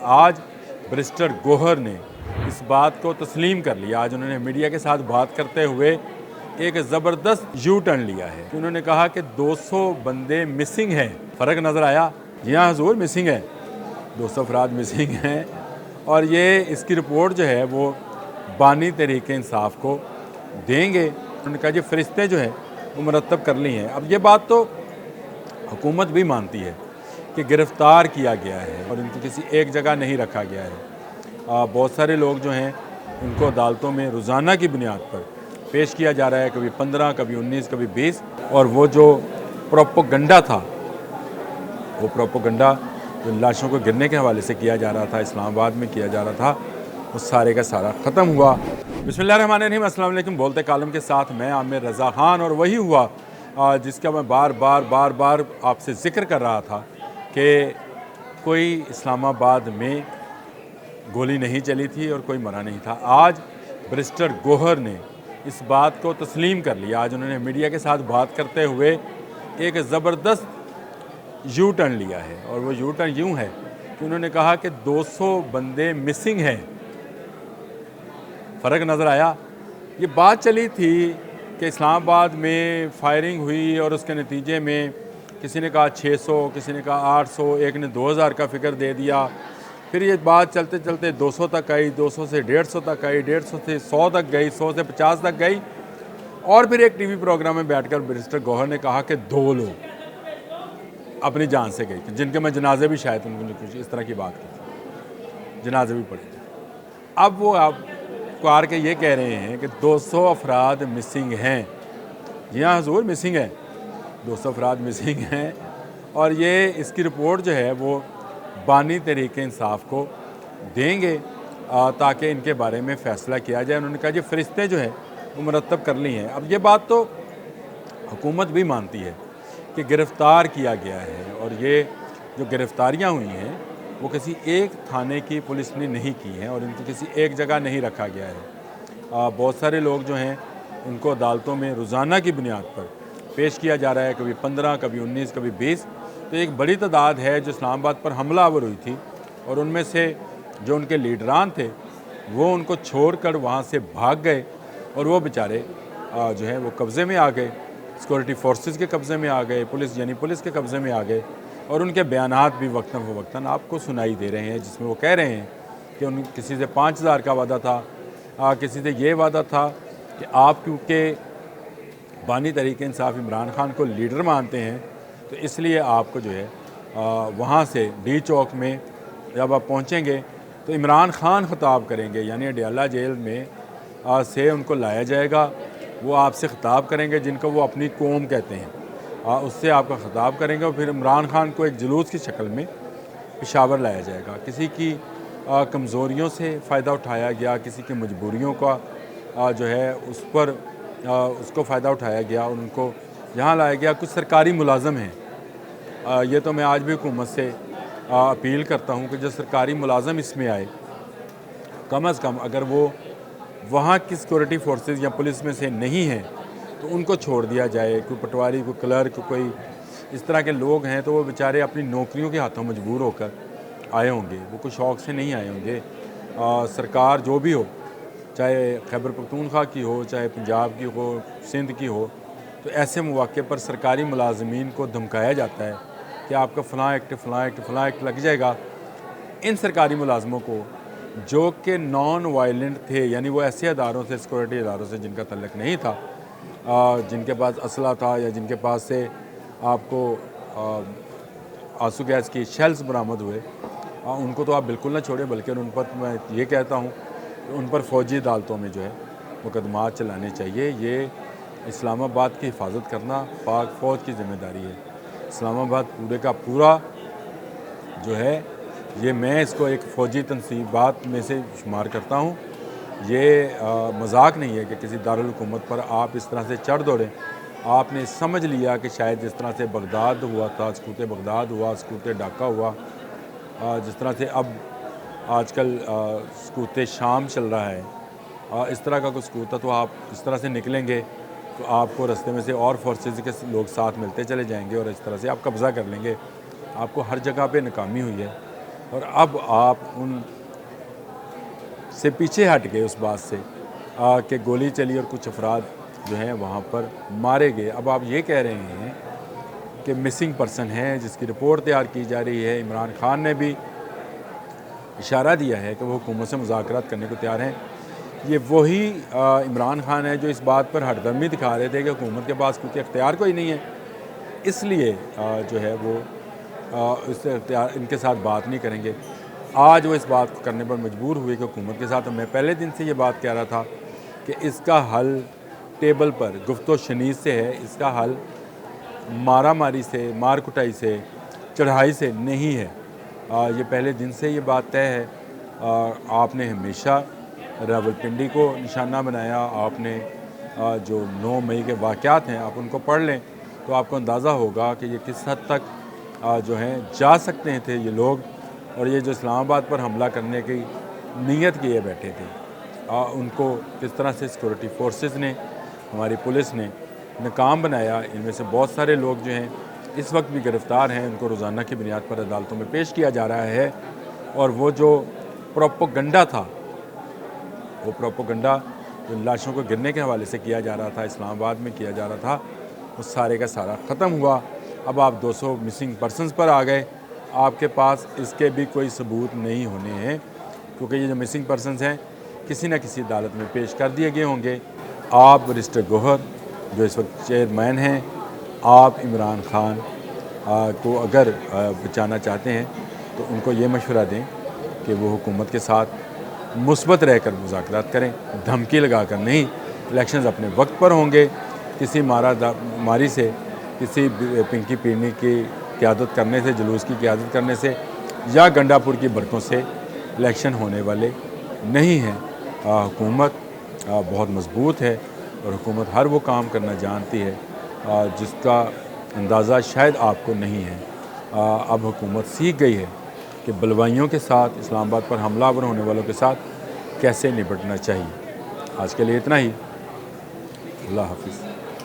आज बैरिस्टर गौहर ने इस बात को तस्लीम कर लिया। आज उन्होंने मीडिया के साथ बात करते हुए एक ज़बरदस्त यू टर्न लिया है। उन्होंने कहा कि 200 बंदे मिसिंग हैं। फ़र्क नज़र आया? जी हाँ हुज़ूर, मिसिंग है, 200 अफराद मिसिंग हैं और ये इसकी रिपोर्ट जो है वो बानी तहरीक इंसाफ को देंगे। उन्होंने कहा जी फरिश्ते जो हैं वो मुरतब कर ली हैं। अब ये बात तो हुकूमत भी मानती है कि गिरफ़्तार किया गया है और इनको किसी एक जगह नहीं रखा गया है। बहुत सारे लोग जो हैं उनको अदालतों में रोज़ाना की बुनियाद पर पेश किया जा रहा है, कभी 15, कभी 19, कभी 20। और वो जो प्रोपोगंडा था, वो प्रोपोगंडा जो लाशों को गिरने के हवाले से किया जा रहा था, इस्लामाबाद में किया जा रहा था, वो सारे का सारा ख़त्म हुआ। बिस्मिल्लाहिर्रहमानिर्रहीम, अस्सलाम वालेकुम। बोलते कालम के साथ मैं आमिर रज़ा ख़ान। और वही हुआ जिसका मैं बार बार आपसे ज़िक्र कर रहा था कि कोई इस्लामाबाद में गोली नहीं चली थी और कोई मरा नहीं था। आज बैरिस्टर गौहर ने इस बात को तस्लीम कर लिया। आज उन्होंने मीडिया के साथ बात करते हुए एक ज़बरदस्त यू टर्न लिया है और वो यू टर्न यूँ है कि उन्होंने कहा कि 200 बंदे मिसिंग हैं। फ़र्क नज़र आया? ये बात चली थी कि इस्लामाबाद में फायरिंग हुई और उसके नतीजे में किसी ने कहा 600, किसी ने कहा 800, एक ने 2000 का फ़िगर दे दिया। फिर ये बात चलते चलते 200 तक आई, 200 से 150 तक आई, 150 से 100 तक गई, 100 से 50 तक गई। और फिर एक टीवी प्रोग्राम में बैठकर बैरिस्टर गौहर ने कहा कि 2 लोग अपनी जान से गए थे, जिनके मैं जनाजे भी शायद उन्होंने कुछ इस तरह की बात की, जनाजे भी पढ़े थे। अब वो आप कार के ये कह रहे हैं कि 200 अफराद मिसिंग हैं। जी हाँ हुज़ूर, मिसिंग है, 200 अफराद मिसिंग हैं और ये इसकी रिपोर्ट जो है वो बानी तहरीक इंसाफ को देंगे ताकि इनके बारे में फ़ैसला किया जाए। उन्होंने कहा जी फरिश्ते जो हैं वो मुरतब कर ली हैं। अब ये बात तो हुकूमत भी मानती है कि गिरफ़्तार किया गया है और ये जो गिरफ़्तारियाँ हुई हैं वो किसी एक थाने की पुलिस ने नहीं की हैं और इनको किसी एक जगह नहीं रखा गया है। बहुत सारे लोग जो हैं उनको अदालतों में रोज़ाना की बुनियाद पर पेश किया जा रहा है, कभी 15, कभी 19, कभी 20। तो एक बड़ी तादाद है जो इस्लामाबाद पर हमलावर हुई थी और उनमें से जो उनके लीडरान थे वो उनको छोड़कर वहाँ से भाग गए और वो बेचारे जो हैं वो कब्ज़े में आ गए, सिक्योरिटी फोर्सेस के कब्ज़े में आ गए, पुलिस यानी पुलिस के कब्ज़े में आ गए। और उनके बयानात भी वक्तन फ़वक्तन आपको सुनाई दे रहे हैं, जिसमें वो कह रहे हैं कि उन किसी से 5000 का वादा था, किसी से ये वादा था कि आप क्योंकि बानी तहरीक इंसाफ इमरान ख़ान को लीडर मानते हैं तो इसलिए आपको जो है वहाँ से डी चौक में जब आप पहुँचेंगे तो इमरान ख़ान ख़िताब करेंगे, यानी अडयाला जेल में से उनको लाया जाएगा। वो आपसे ख़िताब करेंगे जिनको वो अपनी कौम कहते हैं, उससे आपका ख़िताब करेंगे और फिर इमरान ख़ान को एक जुलूस की शक्ल में पेशावर लाया जाएगा। किसी की कमज़ोरियों से फ़ायदा उठाया गया, किसी की मजबूरियों का जो है उस पर उसको फ़ायदा उठाया गया और उनको यहाँ लाया गया। कुछ सरकारी मुलाज़म हैं, ये तो मैं आज भी हुकूमत से अपील करता हूँ कि जो सरकारी मुलाज़म इसमें आए, कम अज़ कम अगर वो वहाँ की सिक्योरिटी फोर्सेस या पुलिस में से नहीं हैं तो उनको छोड़ दिया जाए। कोई पटवारी, कोई क्लर्क, कोई इस तरह के लोग हैं तो वो बेचारे अपनी नौकरियों के हाथों मजबूर होकर आए होंगे, वो कोई शौक़ से नहीं आए होंगे। सरकार जो भी हो, चाहे खैबर पख्तूनख्वा की हो, चाहे पंजाब की हो, सिंध की हो, तो ऐसे मौके पर सरकारी मुलाजमीन को धमकाया जाता है कि आपका फ़लाँ एक्ट लग जाएगा। इन सरकारी मुलाजमों को जो कि नॉन वायलेंट थे, यानी वो ऐसे अदारों से, सिक्योरिटी अदारों से जिनका तल्लुक़ नहीं था, जिनके पास असला था या जिनके पास से आपको आंसू गैस की शेल्स बरामद हुए, उनको तो आप बिल्कुल ना छोड़ें, बल्कि उन पर मैं ये कहता हूँ कि उन पर फ़ौजी अदालतों में जो है मुकदमात चलाने चाहिए। ये इस्लामाबाद की हिफाजत करना पाक फ़ौज की ज़िम्मेदारी है। इस्लामाबाद पूरे का पूरा जो है ये मैं इसको एक फ़ौजी तनसीबात में से शुमार करता हूँ। ये मजाक नहीं है कि किसी दारुल हुकूमत पर आप इस तरह से चढ़ दौड़ें। आपने समझ लिया कि शायद जिस तरह से बगदाद हुआ था, सकूत बगदाद हुआ, सकूत डाका हुआ, जिस तरह से अब आजकल सकूत शाम चल रहा है, इस तरह का कुछ सकूत था, तो आप इस तरह से निकलेंगे तो आपको रास्ते में से और फोर्सेज के लोग साथ मिलते चले जाएंगे और इस तरह से आप कब्ज़ा कर लेंगे। आपको हर जगह पे नाकामी हुई है। और अब आप उन से पीछे हट गए उस बात से कि गोली चली और कुछ अफराद जो हैं वहाँ पर मारे गए। अब आप ये कह रहे हैं कि मिसिंग पर्सन है जिसकी रिपोर्ट तैयार की जा रही है। इमरान खान ने भी इशारा दिया है कि वो हुकूमत से मुज़ाकरात करने को तैयार हैं। ये वही इमरान खान है जो इस बात पर हरदर्मी दिखा रहे थे कि हुकूमत के पास क्योंकि इख्तियार कोई नहीं है, इसलिए जो है वो इससे इनके साथ बात नहीं करेंगे। आज वो इस बात को करने पर मजबूर हुए कि हुकूमत के साथ। मैं पहले दिन से ये बात कह रहा था कि इसका हल टेबल पर गुफ्तो शनीस से है, इसका हल मारा मारी से, मार कुटाई से, चढ़ाई से नहीं है। ये पहले दिन से ये बात तय है। आपने हमेशा रावलपिंडी को निशाना बनाया। आपने जो 9 मई के वाक़यात हैं आप उनको पढ़ लें तो आपको अंदाज़ा होगा कि ये किस हद तक जो हैं जा सकते थे ये लोग, और ये जो इस्लामाबाद पर हमला करने की नीयत किए बैठे थे उनको किस तरह से सिक्योरिटी फोर्सेस ने, हमारी पुलिस ने नाकाम बनाया। इनमें से बहुत सारे लोग जो हैं इस वक्त भी गिरफ़्तार हैं, उनको रोज़ाना की बुनियाद पर अदालतों में पेश किया जा रहा है। और वो जो प्रोपोगंडा था, वो प्रोपोगंडा जो लाशों को गिरने के हवाले से किया जा रहा था, इस्लामाबाद में किया जा रहा था, वो सारे का सारा ख़त्म हुआ। अब आप 200 मिसिंग पर्सनस पर आ गए। आपके पास इसके भी कोई सबूत नहीं होने हैं क्योंकि ये जो मिसिंग पर्सनस हैं किसी न किसी अदालत में पेश कर दिए गए होंगे। आप बैरिस्टर गौहर जो इस वक्त चेयरमैन हैं, आप इमरान खान को अगर बचाना चाहते हैं तो उनको ये मशवरा दें कि वो हुकूमत के साथ मुस्बत रहकर मुज़ाकरात करें, धमकी लगाकर नहीं। इलेक्शंस अपने वक्त पर होंगे। किसी मारी से, किसी पिंकी पीरनी की क़यादत करने से, जुलूस की क़यादत करने से या गंडापुर की बरकों से इलेक्शन होने वाले नहीं हैं। हुकूमत बहुत मजबूत है और हुकूमत हर वो काम करना जानती है जिसका अंदाज़ा शायद आपको नहीं है। अब हुकूमत सीख गई है कि बलवाइयों के साथ, इस्लामाबाद पर हमलावर होने वालों के साथ कैसे निपटना चाहिए। आज के लिए इतना ही। अल्लाह हाफ़िज़।